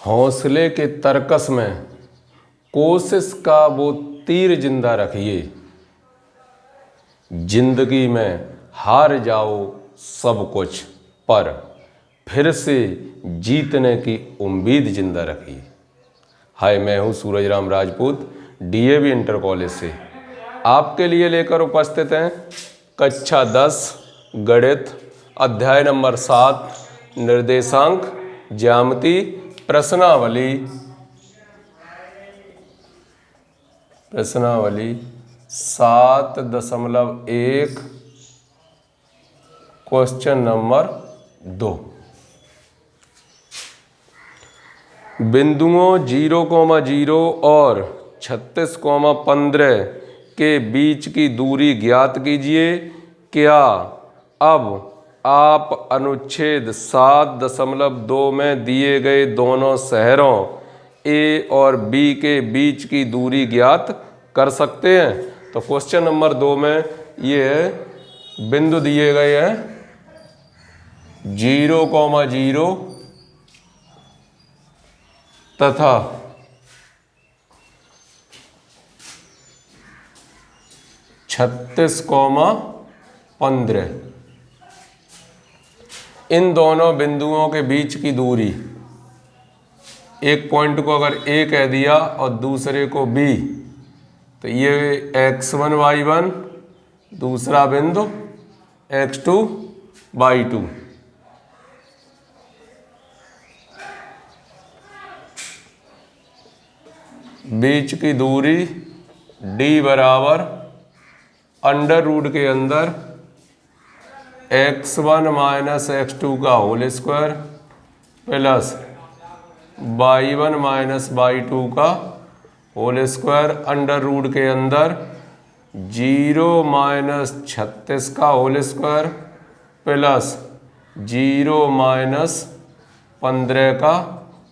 हौसले के तरकस में कोशिश का वो तीर जिंदा रखिए, जिंदगी में हार जाओ सब कुछ पर फिर से जीतने की उम्मीद जिंदा रखिए। हाय, मैं हूँ Suraj Ram Rajput, DAV inter college से आपके लिए लेकर उपस्थित हैं कक्षा 10 गणित अध्याय नंबर 7 निर्देशांक ज्यामिति प्रश्नावली 7.1 क्वेश्चन नंबर 2। बिंदुओं 0,0 और 36,15 के बीच की दूरी ज्ञात कीजिए। क्या अब आप अनुच्छेद 7.2 में दिए गए दोनों शहरों ए और बी के बीच की दूरी ज्ञात कर सकते हैं? तो क्वेश्चन नंबर 2 में ये बिंदु दिए गए हैं 0,0 तथा 36,15। इन दोनों बिंदुओं के बीच की दूरी, एक पॉइंट को अगर ए कह दिया और दूसरे को बी, तो ये x1 y1, दूसरा बिंदु x2 y2। बीच की दूरी d बराबर अंडर रूट के अंदर x1 माइनस x2 का whole square plus y1 minus y2 का होल स्क्वायर अंडर रूट के अंदर 0 माइनस 36 का होल स्क्वायर प्लस 0 माइनस 15 का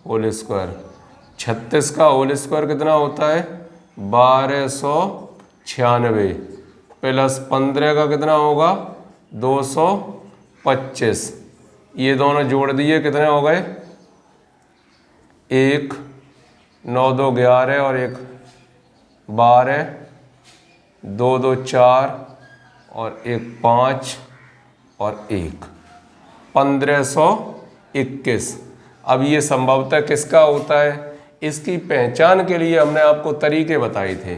होल स्क्वायर। 36 का होल स्क्वायर कितना होता है? 1296 प्लस 15 का कितना होगा? 225। ये दोनों जोड़ दिए, कितने हो गए? 1 9 2 11 और 1 12, 2 2 4 और 1 5 और 1 1521। अब ये संभवतः किसका होता है? इसकी पहचान के लिए हमने आपको तरीके बताए थे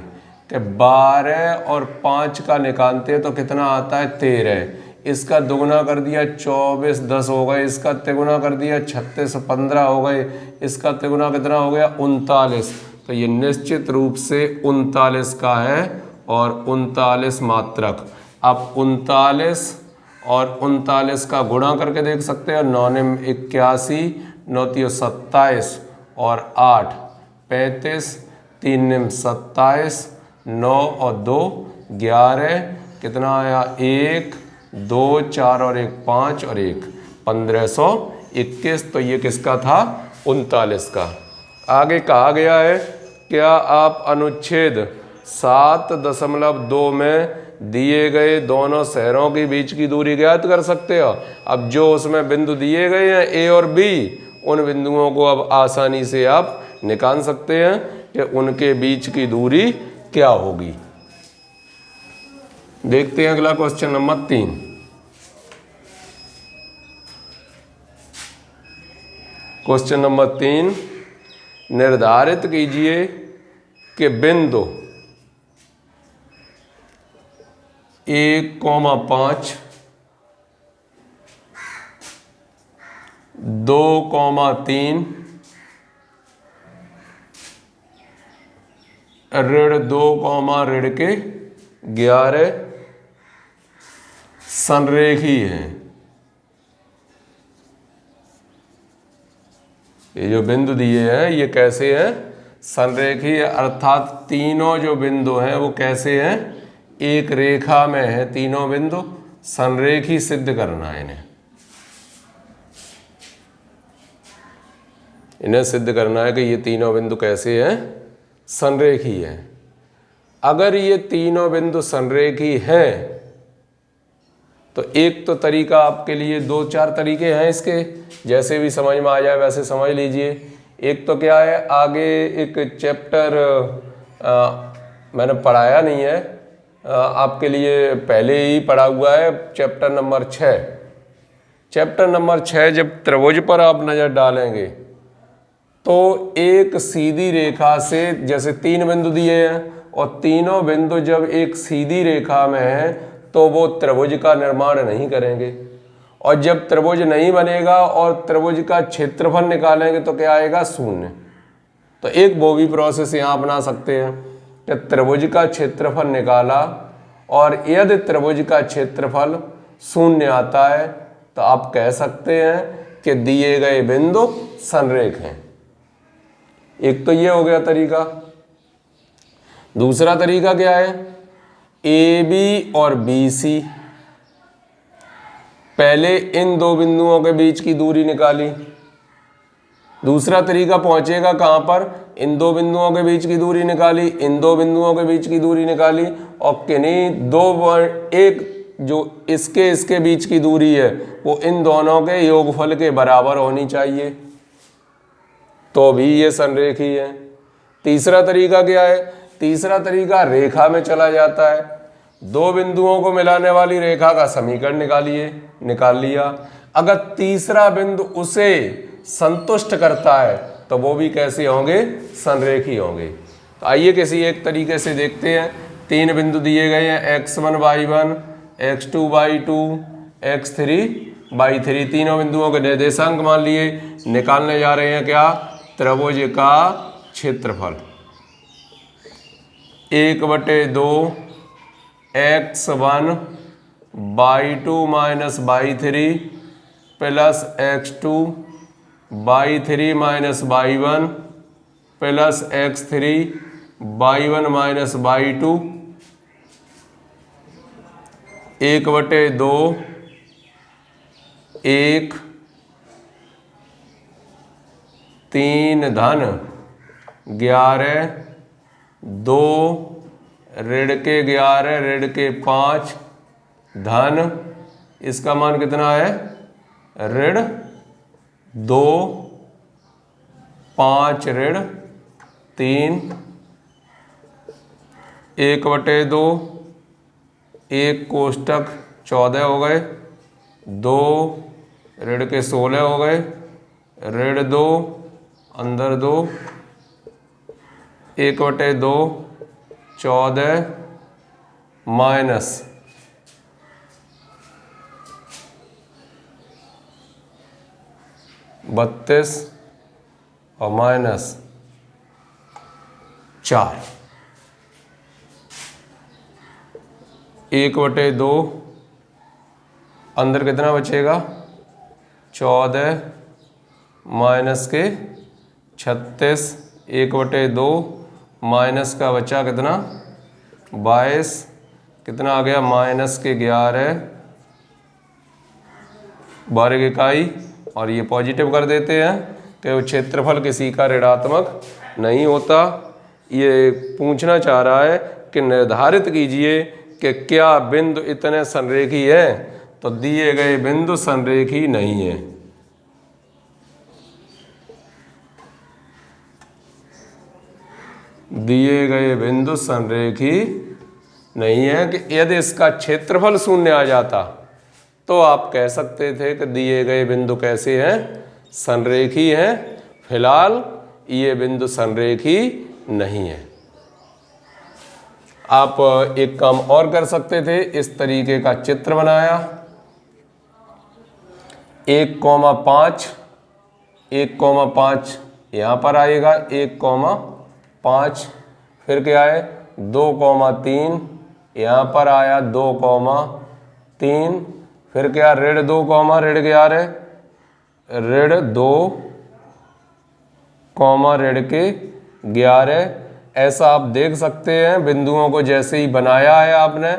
कि 12 और 5 का निकालते हैं तो कितना आता है? 13। इसका दुगुना कर दिया 24 10 हो गए, इसका तिगुना कर दिया 36 15 हो गए, इसका तिगुना कितना हो गया? 39। तो ये निश्चित रूप से 39 का है और 39 मात्रक। अब 39 और 39 का गुणा करके देख सकते हैं। 9 ने 81, 9 3 27 और 8 35, 3 ने 27, 9 और 2 11, कितना आया? 1 2 4 और 1 5 और 1 1521। तो ये किसका था? 39 का। आगे कहा गया है क्या आप अनुच्छेद 7.2 में दिए गए दोनों शहरों के बीच की दूरी ज्ञात कर सकते हो? अब जो उसमें बिंदु दिए गए हैं ए और बी, उन बिंदुओं को अब आसानी से आप निकाल सकते हैं कि उनके बीच की दूरी क्या होगी। देखते हैं अगला क्वेश्चन नंबर 3। क्वेश्चन नंबर 3, निर्धारित कीजिए कि बिंदु 1,5 2,3 ऋण 2, ऋण के 11 संरेखी हैं। ये जो बिंदु दिए हैं ये कैसे हैं? संरेखी है, अर्थात तीनों जो बिंदु हैं वो कैसे हैं? एक रेखा में है तीनों बिंदु। संरेखी सिद्ध करना है इन्हें सिद्ध करना है कि ये तीनों बिंदु कैसे हैं? संरेखी हैं। अगर ये तीनों बिंदु संरेखी हैं तो एक तो तरीका आपके लिए, 2 4 तरीके हैं इसके, जैसे भी समझ में आ जाए वैसे समझ लीजिए। एक तो क्या है, आगे एक चैप्टर मैंने पढ़ाया नहीं है, आपके लिए पहले ही पढ़ा हुआ है, चैप्टर नंबर 6। चैप्टर नंबर 6 जब त्रिभुज पर आप नज़र डालेंगे तो एक सीधी रेखा से, जैसे 3 बिंदु दिए हैं और तीनों बिंदु जब एक सीधी रेखा में हैं तो वो त्रिभुज का निर्माण नहीं करेंगे। और जब त्रिभुज नहीं बनेगा और त्रिभुज का क्षेत्रफल निकालेंगे तो क्या आएगा, शून्य। तो एक वो भी प्रोसेस यहाँ अपना सकते हैं कि त्रिभुज का क्षेत्रफल निकाला और यदि त्रिभुज का क्षेत्रफल शून्य आता है तो आप कह सकते हैं कि दिए गए बिंदु संरेख हैं। एक तो ये हो गया तरीका। दूसरा तरीका क्या है, ए बी और बी सी, पहले इन दो बिंदुओं के बीच की दूरी निकाली। दूसरा तरीका पहुंचेगा कहां पर, इन दो बिंदुओं के बीच की दूरी निकाली, इन दो बिंदुओं के बीच की दूरी निकाली और किन्हीं एक जो इसके बीच की दूरी है वो इन दोनों के योगफल के बराबर होनी चाहिए, तो भी ये संरेखी है। तीसरा तरीका क्या है, तीसरा तरीका रेखा में चला जाता है। दो बिंदुओं को मिलाने वाली रेखा का समीकरण निकाल लिया। अगर तीसरा बिंदु उसे संतुष्ट करता है तो वो भी कैसे होंगे, संरेखी होंगे। तो आइए किसी एक तरीके से देखते हैं। 3 बिंदु दिए गए हैं, x1 y1, x2 y2, x3 y3, तीनों बिंदुओं के निर्देशांक मान लिए। निकालने जा रहे हैं क्या, त्रिभुज का क्षेत्रफल। 1/2 x1 y2 minus y3 plus x2 y3 minus y1 plus x3 y1 minus y2। 1/2 1 3 धन 11 2 ऋण के 11 ऋण के 5 धन, इसका मान कितना है, ऋण 2 5 ऋण 3। 1/2 1 कोष्टक 14 हो गए, 2 ऋण के 16 हो गए, ऋण 2 अंदर 2, 1/2 14 माइनस 32 और माइनस 4। 1/2 अंदर कितना बचेगा, 14 माइनस के 36, 1/2 माइनस का बचा कितना, 22, कितना आ गया, माइनस के 11 वर्ग इकाई। और ये पॉजिटिव कर देते हैं कि क्षेत्रफल किसी का ऋणात्मक नहीं होता। ये पूछना चाह रहा है कि निर्धारित कीजिए कि क्या बिंदु इतने संरेखी हैं, तो दिए गए बिंदु संरेखी नहीं है। दिए गए बिंदु संरेखी नहीं है कि यदि इसका क्षेत्रफल शून्य आ जाता तो आप कह सकते थे कि दिए गए बिंदु कैसे हैं, संरेखी हैं। फिलहाल ये बिंदु संरेखी नहीं है। आप एक काम और कर सकते थे, इस तरीके का चित्र बनाया, 1,5 1,5 यहाँ पर आएगा, 1,5, फिर क्या है 2,3 यहाँ पर आया, 2,3, फिर क्या ऋण 2, ऋण 11, ऋण 2, ऋण के 11। ऐसा आप देख सकते हैं बिंदुओं को जैसे ही बनाया है आपने,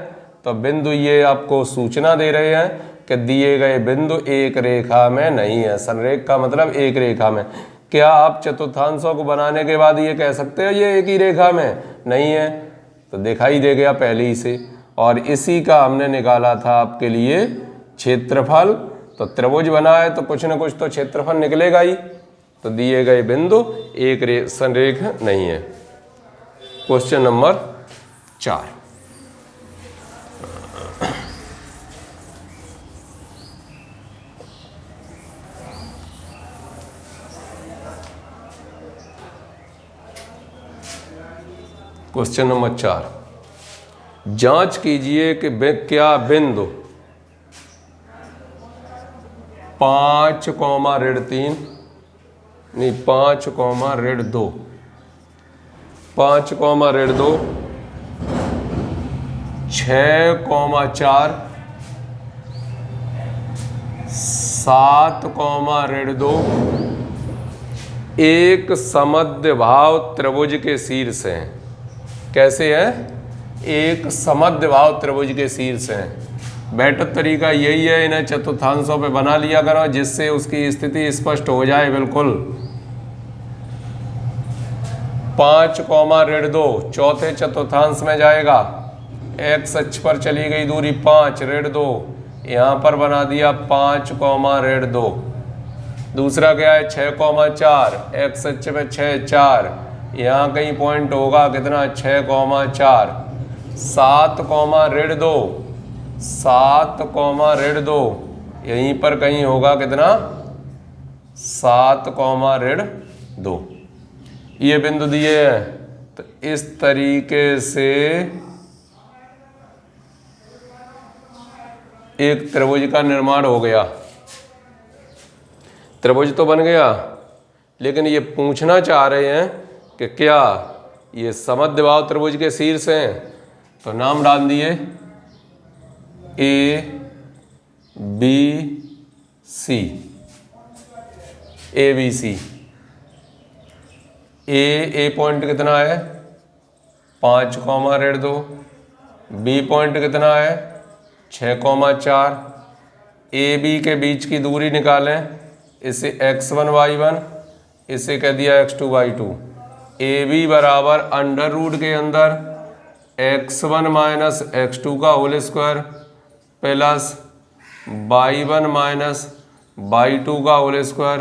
तो बिंदु ये आपको सूचना दे रहे हैं कि दिए गए बिंदु एक रेखा में नहीं है। संरेख का मतलब एक रेखा में। क्या आप चतुर्थांशों को बनाने के बाद ये कह सकते हो ये एक ही रेखा में नहीं है, तो दिखाई दे गया पहले ही से। और इसी का हमने निकाला था आपके लिए क्षेत्रफल। तो त्रिभुज बना है तो कुछ ना कुछ तो क्षेत्रफल निकलेगा ही। तो दिए गए बिंदु एक संरेख नहीं है। Question number 4। क्वेश्चन नंबर 4, जांच कीजिए कि क्या बिंदु 5, -3 नहीं 5, -2 5, -2 6, 4 7, -2 एक समद्विबाहु त्रिभुज के शीर्ष हैं। कैसे हैं? एक समद्विबाहु त्रिभुज के शीर्ष हैं। बेटर तरीका यही है, इन्हें चतुर्थांशों पे बना लिया करो जिससे उसकी स्थिति स्पष्ट हो जाए बिल्कुल। 5, -2 चौथे चतुर्थांश में जाएगा। एक्स अक्ष पर चली गई दूरी 5, -2 यहाँ पर बना दिया 5, -2। दूसरा क्या है? 6, 4 एक्स अक्ष पे 6, 4 यहाँ कहीं पॉइंट होगा कितना? 6, 4 7, -2 7, -2 यहीं पर कहीं होगा कितना? 7, -2। ये बिंदु दिए हैं। तो इस तरीके से एक त्रिभुज का निर्माण हो गया। त्रिभुज तो बन गया, लेकिन ये पूछना चाह रहे हैं कि क्या ये समद्विबाहु त्रिभुज के शीर्ष हैं। तो नाम डाल दिए A B C. A B C. A point कितना है? 5, -2। बी पॉइंट कितना है? 6, 4। ए बी के बीच की दूरी निकालें। इसे x1 y1, इसे कह दिया x2 y2। ए बी बराबर अंडर रूट के अंदर x1 माइनस x2 का whole square plus y1 minus y2 का होल स्क्वायर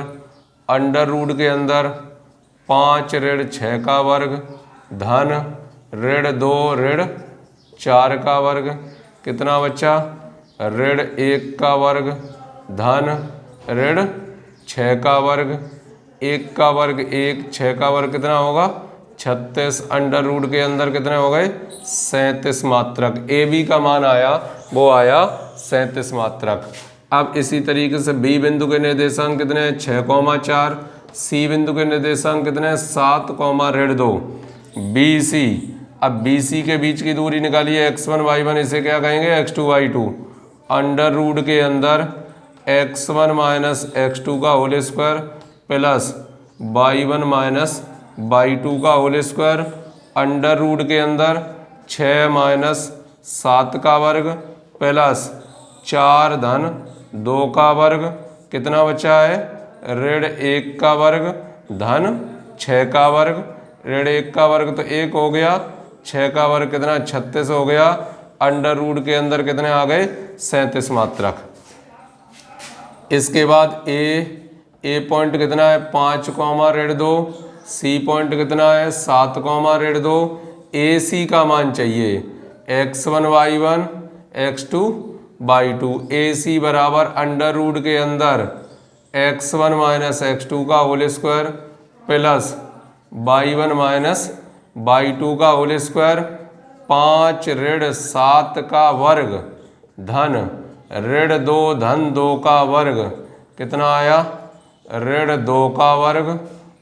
अंडर रूट के अंदर 5 ऋण 6 का वर्ग धन ऋण 2 ऋण 4 का वर्ग। कितना बच्चा? ऋण 1 का वर्ग धन ऋण 6 का वर्ग। 1 का वर्ग 1, 6 का वर्ग कितना होगा? 36 अंडर रूट के अंदर कितने हो गए? 37 मात्रक। ए बी का मान आया, वो आया 37 मात्रक। अब इसी तरीके से बी बिंदु के निर्देशांक कितने हैं? 6, 4। सी बिंदु के निर्देशांक कितने हैं? 7, ऋण 2। B C. अब बी सी के बीच की दूरी निकालिए x1 y1, इसे क्या कहेंगे? x2 y2 अंडर रूट के अंदर x1 माइनस x2 का whole square plus y1 minus y2 का होल स्क्वायर अंडर रूट के अंदर 6 माइनस 7 का वर्ग प्लस 4 धन 2 का वर्ग। कितना बचा है? ऋण 1 का वर्ग धन 6 का वर्ग। ऋण 1 का वर्ग तो 1 हो गया, 6 का वर्ग कितना? 36 हो गया। अंडर रूट के अंदर कितने आ गए? 37 मात्रक। इसके बाद ए पॉइंट कितना है? 5, ऋण 2। सी पॉइंट कितना है? 7, ऋण 2। ए सी का मान चाहिए x1 y1 x2 y2। ए सी बराबर अंडर रूट के अंदर x1 माइनस x2 का whole square plus y1 minus y2 का होल स्क्वायर 5 ऋण 7 का वर्ग धन ऋण 2 धन 2 का वर्ग। कितना आया? ऋण 2 का वर्ग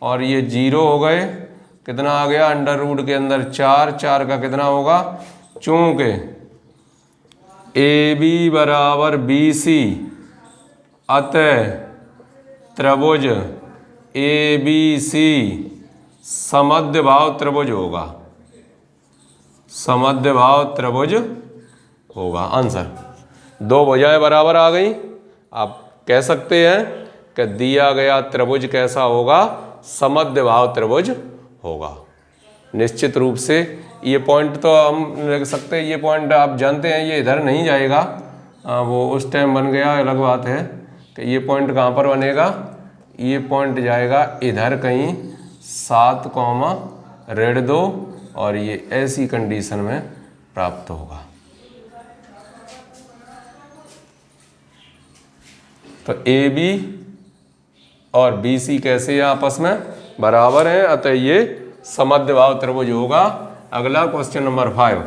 और ये 0 हो गए। कितना आ गया? अंडर रूट के अंदर 4, 4 का कितना होगा? चूंकि ए बी बराबर बी सी, अतः त्रिभुज ए बी सी समद्विबाहु त्रिभुज होगा। समद्विबाहु त्रिभुज होगा। आंसर 2 भुजाएं बराबर आ गई। आप कह सकते हैं कि दिया गया त्रिभुज कैसा होगा? समद्विबाहु त्रिभुज होगा। निश्चित रूप से ये पॉइंट तो हम रख सकते हैं। ये पॉइंट आप जानते हैं ये इधर नहीं जाएगा, वो उस टाइम बन गया, अलग बात है कि ये पॉइंट कहाँ पर बनेगा? ये पॉइंट जाएगा इधर कहीं 7 कॉमा ऋण 2 और ये ऐसी कंडीशन में प्राप्त होगा। तो ए बी और बी सी कैसे हैं आपस में बराबर हैं, अतः ये समद्विबाहु त्रिभुज होगा। अगला क्वेश्चन नंबर 5।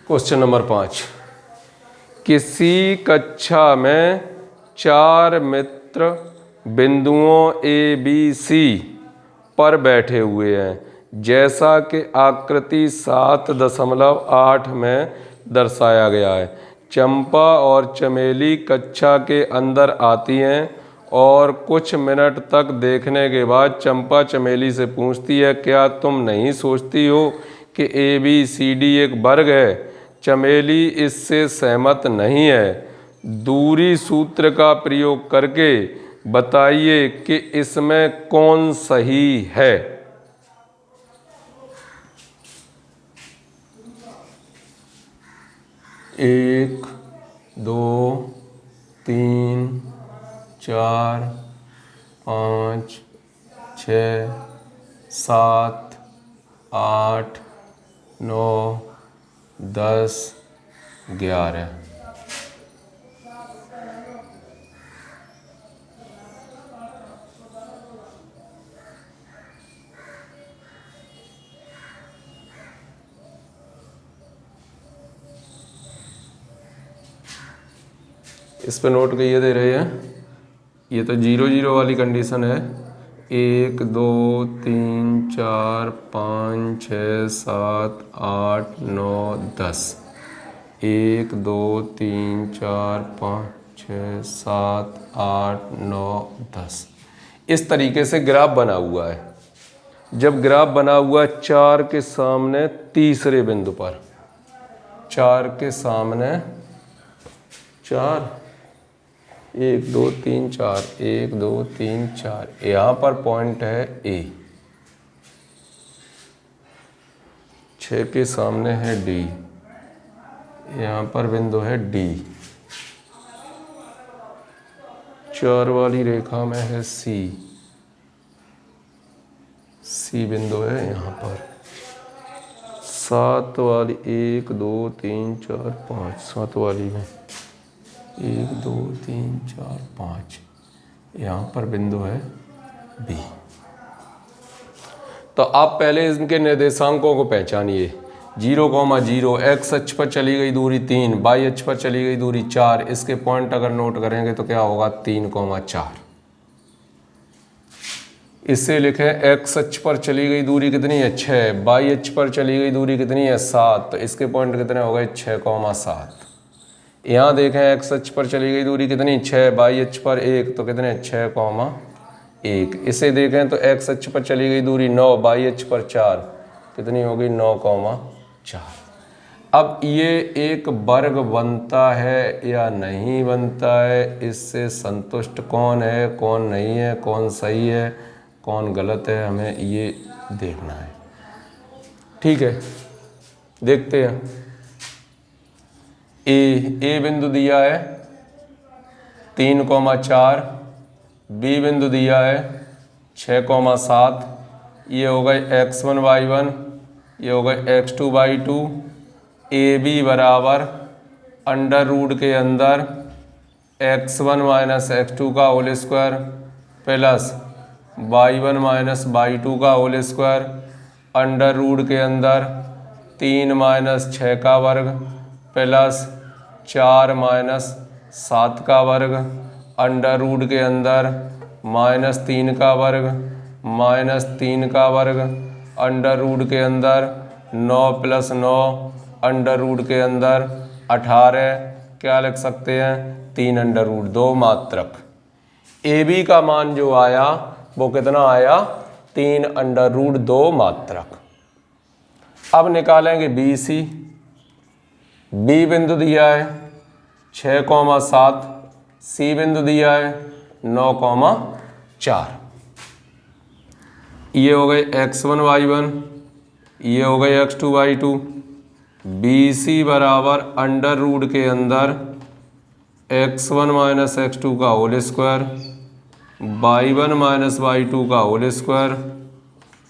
Question number 5। किसी कक्षा में 4 मित्र बिंदुओं ए बी सी पर बैठे हुए हैं जैसा कि आकृति 7.8 में दर्शाया गया है। चंपा और चमेली कक्षा के अंदर आती हैं और कुछ मिनट तक देखने के बाद चंपा चमेली से पूछती है, क्या तुम नहीं सोचती हो कि ए बी सी डी एक वर्ग है? चमेली इससे सहमत नहीं है। दूरी सूत्र का प्रयोग करके बताइए कि इसमें कौन सही है। 1 2 3 4 5 6 7 8 9 10 11। इस पे नोट के ये दे रहे हैं, ये तो 0 0 वाली कंडीशन है। 1 2 3 4 5 6 7 8 9 10। 1 2 3 4 5 6 7 8 9 10। इस तरीके से ग्राफ बना हुआ है। जब ग्राफ बना हुआ 4 के सामने तीसरे बिंदु पर, 4 के सामने 4 1 2 3 4 1 2 3 4 यहाँ पर पॉइंट है ए, 6 के सामने है डी, यहाँ पर बिंदु है डी, 4 वाली रेखा में है सी, सी बिंदु है यहाँ पर। 7 वाली 1 2 3 4 5, 7 वाली में 1 2 3 4 5, यहाँ पर बिंदु है बी। तो आप पहले इनके निर्देशांकों को पहचानिए। 0, 0 एक्स अक्ष पर चली गई दूरी 3, वाई अक्ष पर चली गई दूरी 4। इसके पॉइंट अगर नोट करेंगे तो क्या होगा 3, 4। इससे लिखें एक्स अक्ष पर चली गई दूरी कितनी है 6, वाई अक्ष पर चली गई दूरी कितनी है 7। तो इसके पॉइंट कितने हो गए 6, 7। यहाँ देखें एक्स अक्ष पर चली गई दूरी कितनी 6, वाई अक्ष पर 1, तो कितने 6, 1। इसे देखें तो एक्स अक्ष पर चली गई दूरी 9, वाई अक्ष पर 4, कितनी होगी 9, 4। अब ये एक वर्ग बनता है या नहीं बनता है, इससे संतुष्ट कौन है कौन नहीं है, कौन सही है कौन गलत है, हमें ये देखना है। ठीक है, देखते हैं। ए बिंदु दिया है 3, 4, बी बिंदु दिया है 6, 7। ये हो गए x1 y1, ये हो गए x2 y2। ए बी बराबर अंडर रूट के अंदर x1 माइनस x2 का whole square plus y1 minus y2 का होल स्क्वायर अंडर रूट के अंदर 3 माइनस 6 का वर्ग प्लस 4 माइनस 7 का वर्ग अंडर रूट के अंदर -3 का वर्ग -3 का वर्ग अंडर रूट के अंदर 9 + 9 अंडर रूट के अंदर 18। क्या लिख सकते हैं 3 अंडर रूट 2 मात्रक। ए बी का मान जो आया वो कितना आया 3 अंडर रूट 2 मात्रक। अब निकालेंगे बी सी। बी बिंदु दिया है 6, 7, सी बिंदु दिया है 9, 4। ये हो गए x1y1, ये हो गए x2y2। बी सी बराबर अंडर रूट के अंदर x1 माइनस x2 का whole square, y1 minus y2 का होल स्क्वायर,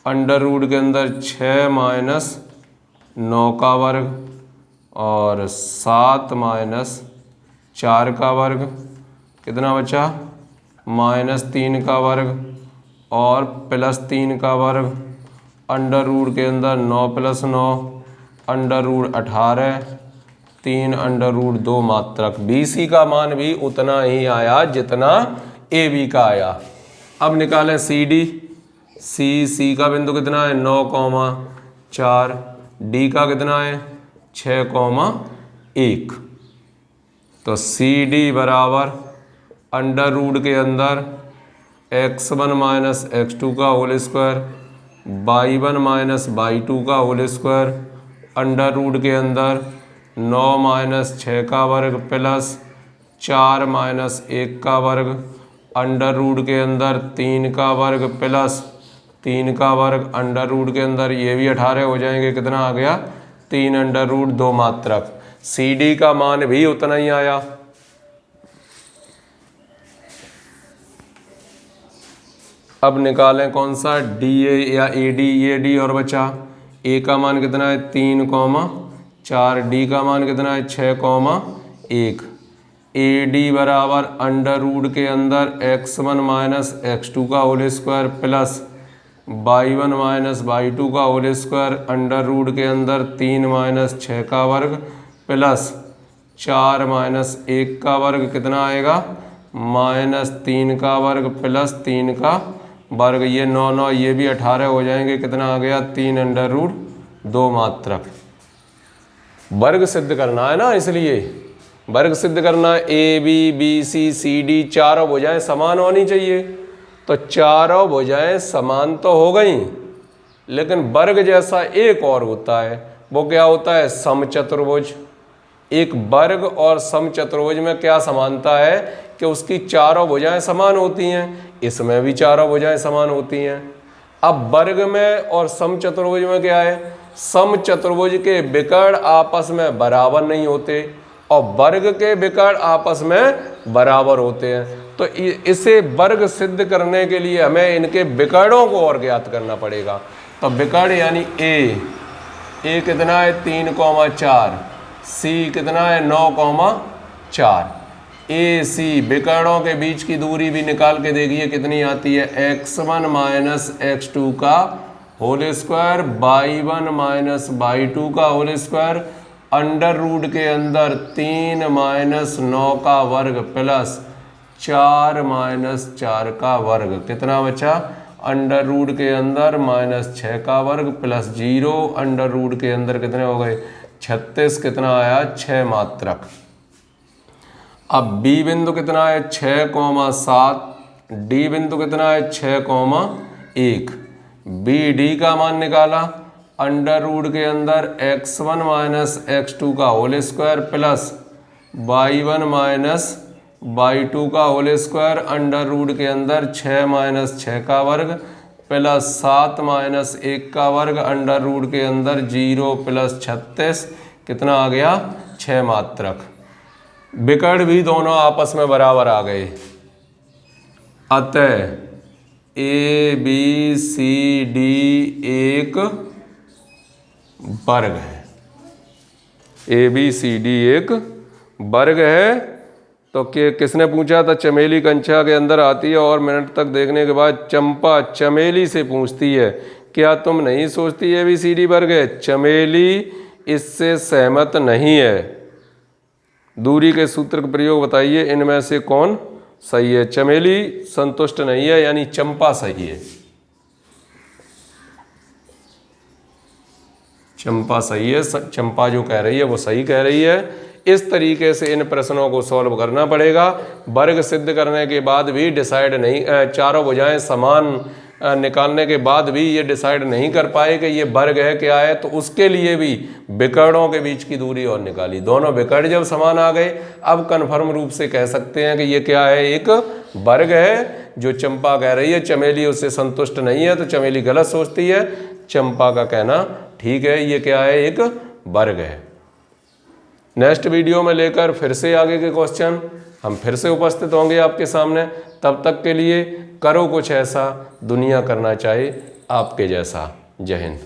अंडर रूट के अंदर 6 माइनस 9 का वर्ग और 7 माइनस 4 का वर्ग, कितना बचा, -3 का वर्ग और +3 का वर्ग, अंडर रूट के अंदर 9 + 9 अंडर रूट 18, 3 अंडर रूट 2 मात्रक। बी सी का मान भी उतना ही आया जितना ए बी का आया। अब निकालें सी डी। सी का बिंदु कितना है, 9,4। डी का कितना है, 6,1। तो सी डी बराबर अंडर रूट के अंदर x1 माइनस x2 का whole square, y1 minus y2 का होल स्क्वायर, अंडर रूट के अंदर 9 माइनस 6 का वर्ग प्लस 4 माइनस 1 का वर्ग, अंडर रूट के अंदर 3 का वर्ग प्लस 3 का वर्ग, अंडर रूट के अंदर ये भी 18 हो जाएंगे, कितना आ गया, 3 अंडर रूट 2 मात्रक। सी डी का मान भी उतना ही आया। अब निकालें कौन सा, डी ए या ए डी। ये डी और बचा, ए का मान कितना है, 3,4। डी का मान कितना है, 6,1। ए डी बराबर अंडर रूट के अंदर x1 माइनस x2 का whole square plus y1 minus y2 का होल स्क्वायर, अंडर रूट के अंदर 3 माइनस 6 का वर्ग प्लस 4 माइनस 1 का वर्ग, कितना आएगा, -3 का वर्ग प्लस 3 का वर्ग। ये 9 9 ये भी 18 हो जाएंगे, कितना आ गया, 3 अंडर रूट 2 मात्रक। वर्ग सिद्ध करना है ना, इसलिए वर्ग सिद्ध करना है। A B B C C D चारों भुजाएं समान होनी चाहिए। तो चारों भुजाएं समान तो हो गई, लेकिन वर्ग जैसा एक और होता है, वो क्या होता है, समचतुर्भुज। एक वर्ग और समचतुर्भुज में क्या समानता है कि उसकी चारों भुजाएं समान होती हैं, इसमें भी चारों भुजाएं समान होती हैं। अब वर्ग में और समचतुर्भुज में क्या है, समचतुर्भुज के विकर्ण आपस में बराबर नहीं होते और वर्ग के विकर्ण आपस में बराबर होते हैं। तो इसे वर्ग सिद्ध करने के लिए हमें इनके विकर्णों को और ज्ञात करना पड़ेगा। तो विकर्ण यानी ए कितना है, 3,4। सी कितना है, 9,4। ए सी विकर्णों के बीच की दूरी भी निकाल के देखिए कितनी आती है, x1 माइनस x2 का whole square, y1 minus y2 का होल स्क्वायर, अंडर रूट के अंदर 3 माइनस 9 का वर्ग प्लस 4 माइनस 4 का वर्ग, कितना बचा, अंडर रूट के अंदर -6 का वर्ग प्लस 0, अंडर रूट के अंदर कितने हो गए, 36, कितना आया, 6 मात्रक। अब बी बिंदु कितना है, 6,7। डी बिंदु कितना है, 6,1। बी डी का मान निकाला, अंडर रूट के अंदर x1 माइनस x2 का whole square plus y1 minus y2 का होल स्क्वायर, अंडर रूट के अंदर 6 माइनस 6 का वर्ग प्लस 7 माइनस 1 का वर्ग, अंडर रूट के अंदर 0 प्लस 36, कितना आ गया, 6 मात्रक। विकर्ण भी दोनों आपस में बराबर आ गए। अतः ए बी सी डी एक वर्ग है। ए बी सी डी एक वर्ग है। तो किसने पूछा था, चमेली कंचा के अंदर आती है और मिनट तक देखने के बाद चंपा चमेली से पूछती है, क्या तुम नहीं सोचती ए बी सी डी वर्ग है। चमेली इससे सहमत नहीं है। दूरी के सूत्र का प्रयोग बताइए, इनमें से कौन सही है। चमेली संतुष्ट नहीं है, यानी चंपा सही है। चंपा सही है, चंपा जो कह रही है वो सही कह रही है। इस तरीके से इन प्रश्नों को सॉल्व करना पड़ेगा। वर्ग सिद्ध करने के बाद भी डिसाइड नहीं, चारों भुजाएं समान निकालने के बाद भी ये डिसाइड नहीं कर पाए कि ये वर्ग है क्या है, तो उसके लिए भी विकर्णों के बीच की दूरी और निकाली। दोनों विकर्ण जब समान आ गए, अब कन्फर्म रूप से कह सकते हैं कि ये क्या है, एक वर्ग है। जो चंपा कह रही है चमेली उससे संतुष्ट नहीं है, तो चमेली गलत सोचती है, चंपा का कहना ठीक है, ये क्या है, एक वर्ग है। नेक्स्ट वीडियो में लेकर फिर से आगे के क्वेश्चन हम फिर से उपस्थित होंगे आपके सामने। तब तक के लिए करो कुछ ऐसा, दुनिया करना चाहे आपके जैसा। जय हिंद।